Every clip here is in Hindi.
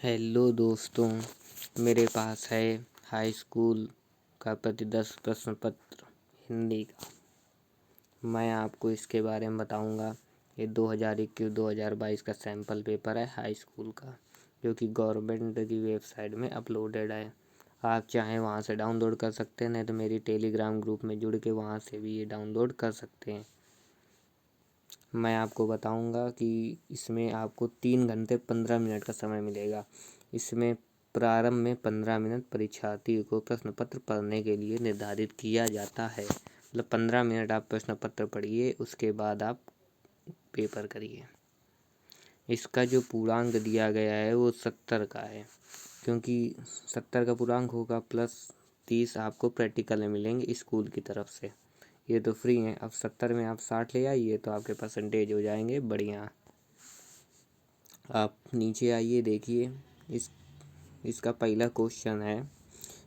हेलो दोस्तों, मेरे पास है हाई स्कूल का प्रति 10 प्रश्न पत्र हिंदी का। मैं आपको इसके बारे में बताऊंगा। ये 2021-2022 का सैम्पल पेपर है हाई स्कूल का, जो कि गवर्नमेंट की वेबसाइट में अपलोडेड है। आप चाहें वहां से डाउनलोड कर सकते हैं, नहीं तो मेरी टेलीग्राम ग्रुप में जुड़ के वहां से भी ये डाउनलोड कर सकते हैं। मैं आपको बताऊंगा कि इसमें आपको 3 घंटे 15 मिनट का समय मिलेगा। इसमें प्रारंभ में 15 मिनट परीक्षार्थी को प्रश्न पत्र पढ़ने के लिए निर्धारित किया जाता है। मतलब 15 मिनट आप प्रश्न पत्र पढ़िए, उसके बाद आप पेपर करिए। इसका जो पूर्णांक दिया गया है वो 70 का है, क्योंकि 70 का पूर्णांक होगा प्लस 30 आपको प्रैक्टिकल में मिलेंगे स्कूल की तरफ से। ये तो फ्री हैं। अब 70 में आप 60 ले आइए तो आपके परसेंटेज हो जाएंगे बढ़िया। आप नीचे आइए, देखिए इसका पहला क्वेश्चन है,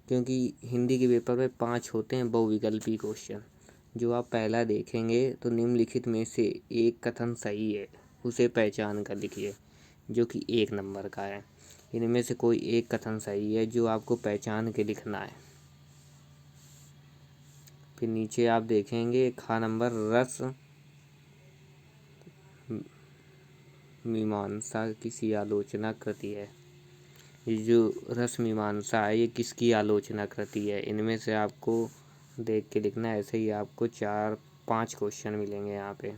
क्योंकि हिंदी के पेपर में 5 होते हैं बहुविकल्पी क्वेश्चन। जो आप पहला देखेंगे तो निम्नलिखित में से एक कथन सही है, उसे पहचान कर लिखिए, जो कि 1 नंबर का है। इनमें से कोई एक कथन सही है जो आपको पहचान के लिखना है। फिर नीचे आप देखेंगे खा नंबर रस मीमांसा किसी आलोचना कृति है। ये जो रस मीमांसा है ये किसकी आलोचना कृति है, इनमें से आपको देख के लिखना है। ऐसे ही आपको 4-5 क्वेश्चन मिलेंगे यहाँ पे।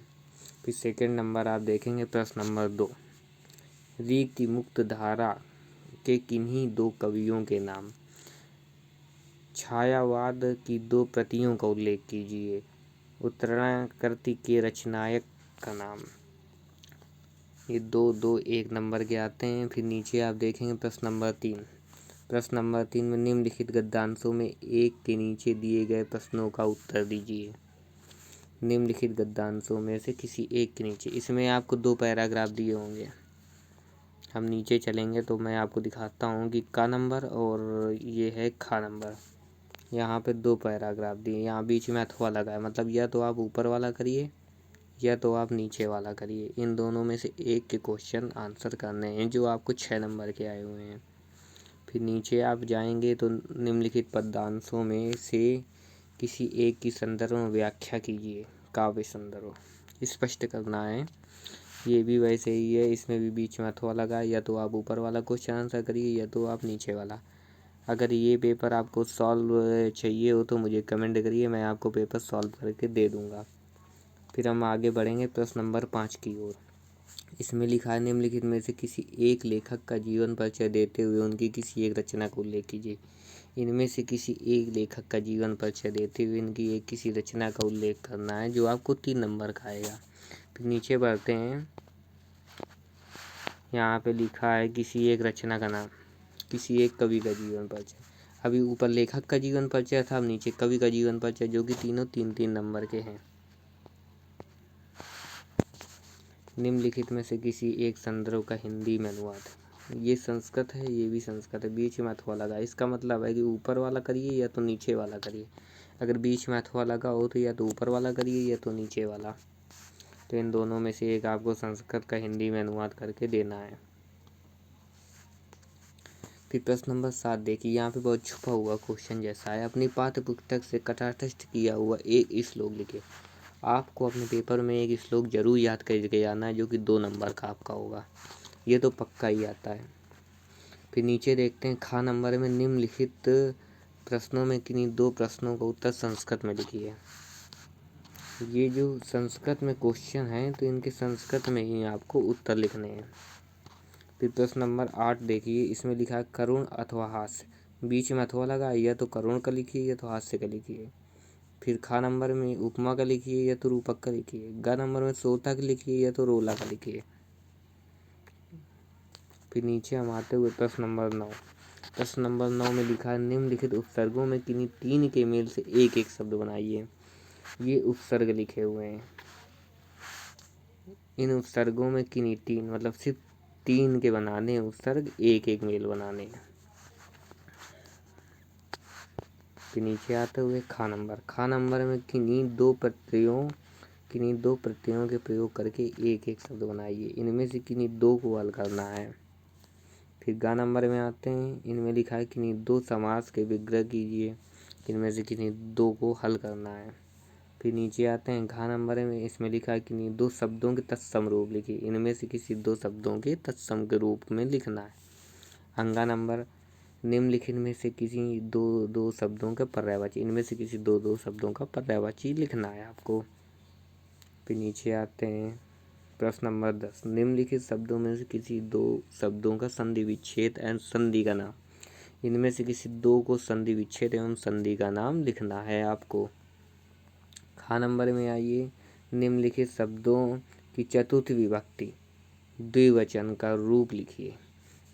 फिर सेकंड नंबर आप देखेंगे प्रश्न नंबर 2, रीति मुक्त धारा के किन्हीं 2 कवियों के नाम। छायावाद की 2 प्रतियों का उल्लेख कीजिए। उत्तरण कृति के रचनायक का नाम। ये 2-2 1 नंबर के आते हैं। फिर नीचे आप देखेंगे प्रश्न नंबर 3। प्रश्न नंबर 3 में निम्नलिखित गद्यांशों में एक के नीचे दिए गए प्रश्नों का उत्तर दीजिए। निम्नलिखित गद्यांशों में से किसी एक के नीचे, इसमें आपको 2 पैराग्राफ दिए होंगे। हम नीचे चलेंगे तो मैं आपको दिखाता हूँ कि का नंबर और ये है खा नंबर। यहाँ पे 2 पैराग्राफ दिए, यहाँ बीच में अथवा लगा है, मतलब या तो आप ऊपर वाला करिए या तो आप नीचे वाला करिए। इन दोनों में से एक के क्वेश्चन आंसर करने हैं, जो आपको 6 नंबर के आए हुए हैं। फिर नीचे आप जाएंगे तो निम्नलिखित पदांशों में से किसी एक की संदर्भ में व्याख्या कीजिए। काव्य संदर्भ स्पष्ट करना है। ये भी वैसे ही है, इसमें भी बीच में अथवा लगा है, या तो आप ऊपर वाला क्वेश्चन आंसर करिए या तो आप नीचे वाला। अगर ये पेपर आपको सॉल्व चाहिए हो तो मुझे कमेंट करिए, मैं आपको पेपर सॉल्व करके दे दूँगा। फिर हम आगे बढ़ेंगे प्रश्न नंबर 5 की ओर। इसमें लिखा है निम्नलिखित में से किसी एक लेखक का जीवन परिचय देते हुए उनकी किसी एक रचना का उल्लेख कीजिए। इनमें से किसी एक लेखक का जीवन परिचय देते हुए इनकी एक किसी रचना का उल्लेख करना है, जो आपको 3 नंबर का आएगा। फिर नीचे बढ़ते हैं, यहाँ पे लिखा है किसी एक रचना का नाम, किसी एक कवि का जीवन परिचय। अभी ऊपर लेखक का जीवन परिचय था, अब नीचे कवि का जीवन परिचय, जो कि तीनों 3-3 नंबर के हैं। निम्नलिखित में से किसी एक संदर्भ का हिंदी में अनुवाद। ये संस्कृत है, ये भी संस्कृत है, बीच में अथवा लगा। इसका मतलब है कि ऊपर वाला करिए या तो नीचे वाला करिए। अगर बीच में अथवा लगा हो तो या तो ऊपर वाला करिए या तो नीचे वाला। तो इन दोनों में से एक आपको संस्कृत का हिंदी में अनुवाद करके देना है। फिर प्रश्न नंबर 7 देखिए, यहाँ पे बहुत छुपा हुआ क्वेश्चन जैसा है। अपनी पाठ्य पुस्तक से कटाक्षित किया हुआ एक श्लोक लिखे। आपको अपने पेपर में एक श्लोक जरूर याद करके जाना है, जो कि 2 नंबर का आपका होगा। ये तो पक्का ही आता है। फिर नीचे देखते हैं खा नंबर में निम्नलिखित प्रश्नों में किन्हीं 2 प्रश्नों का उत्तर संस्कृत में लिखिए। ये जो संस्कृत में क्वेश्चन है तो इनके संस्कृत में ही आपको उत्तर लिखने हैं। फिर प्रश्न नंबर 8 देखिए, इसमें लिखा है करुण अथवा हास्य। बीच में अथवा लगा, या तो करुण का लिखिए या तो हास्य का लिखिए। फिर खा नंबर में उपमा का लिखिए या तो रूपक का लिखिए। गा नंबर में सोता का लिखिए या तो रोला का लिखिए। फिर नीचे हम आते हुए प्रश्न नंबर 9। प्रश्न नंबर 9 में लिखा है निम्नलिखित उपसर्गों में किन्हीं 3 के मेल से एक एक शब्द बनाइए। ये उपसर्ग लिखे हुए हैं। इन उपसर्गों में किन्हीं 3 मतलब सिर्फ 3 के बनाने हैं उपसर्ग, एक एक मेल बनाने हैं। फिर नीचे आते हुए खा नंबर में किन्हीं दो प्रत्ययों के प्रयोग करके एक एक शब्द बनाइए। इनमें से किन्हीं 2 को हल करना है। फिर गा नंबर में आते हैं, इनमें लिखा है किन्हीं दो समास के विग्रह कीजिए, इनमें से किन्हीं दो को हल करना है। फिर नीचे आते हैं घा नंबर में, इसमें लिखा है किन्हीं दो शब्दों के तत्सम रूप लिखिए, इनमें से किसी दो शब्दों के तत्सम के रूप में लिखना है। अंगा नंबर, निम्नलिखित में से किसी दो शब्दों का पर्यायवाची, इनमें से किसी दो शब्दों का पर्यायवाची लिखना है आपको। फिर नीचे आते हैं प्रश्न नंबर 10, निम्नलिखित शब्दों में से किसी दो शब्दों का संधि विच्छेद एवं संधि का नाम, इनमें से किसी दो को संधि विच्छेद एवं संधि का नाम लिखना है आपको। खा नंबर में आइए, निम्नलिखित शब्दों की चतुर्थ विभक्ति द्विवचन का रूप लिखिए,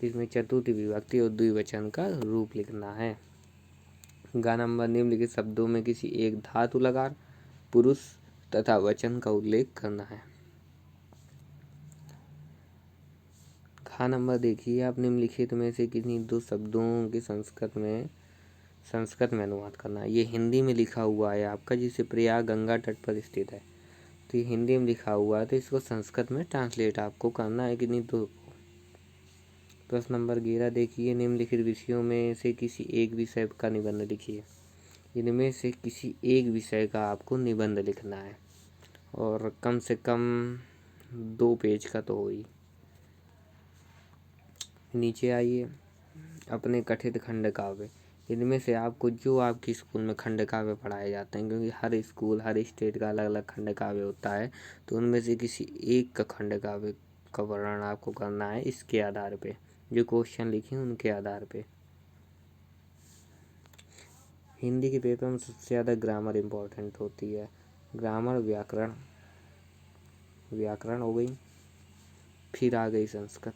इसमें चतुर्थ विभक्ति और द्विवचन का रूप लिखना है। गा नंबर, निम्नलिखित शब्दों में किसी एक धातु लकार पुरुष तथा वचन का उल्लेख करना है। खा नंबर देखिए आप, निम्नलिखित में से किन्हीं दो शब्दों के संस्कृत में अनुवाद करना है। ये हिंदी में लिखा हुआ है आपका, जिसे प्रयाग गंगा तट पर स्थित है, तो ये हिंदी में लिखा हुआ है, तो इसको संस्कृत में ट्रांसलेट आपको करना है किन्हीं दो। प्रश्न नंबर 11 देखिए, निम्नलिखित विषयों में से किसी एक विषय का निबंध लिखिए, इनमें से किसी एक विषय का आपको निबंध लिखना है और कम से कम 2 पेज का तो हो ही। नीचे आइए, अपने कथित खंड काव्य, इनमें से आपको जो आपके स्कूल में खंड काव्य पढ़ाए जाते हैं, क्योंकि हर स्कूल हर स्टेट का अलग अलग खंड काव्य होता है, तो उनमें से किसी एक का खंड काव्य का वर्णन आपको करना है। इसके आधार पे जो क्वेश्चन लिखे उनके आधार पे। हिंदी के पेपर में सबसे ज़्यादा ग्रामर इम्पोर्टेंट होती है, ग्रामर व्याकरण हो गई, फिर आ गई संस्कृत।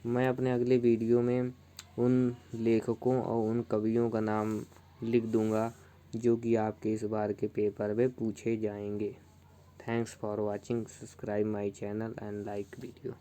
मैं अपने अगले वीडियो में उन लेखकों और उन कवियों का नाम लिख दूंगा जो कि आपके इस बार के पेपर में पूछे जाएंगे। Thanks for watching, subscribe my channel and like video.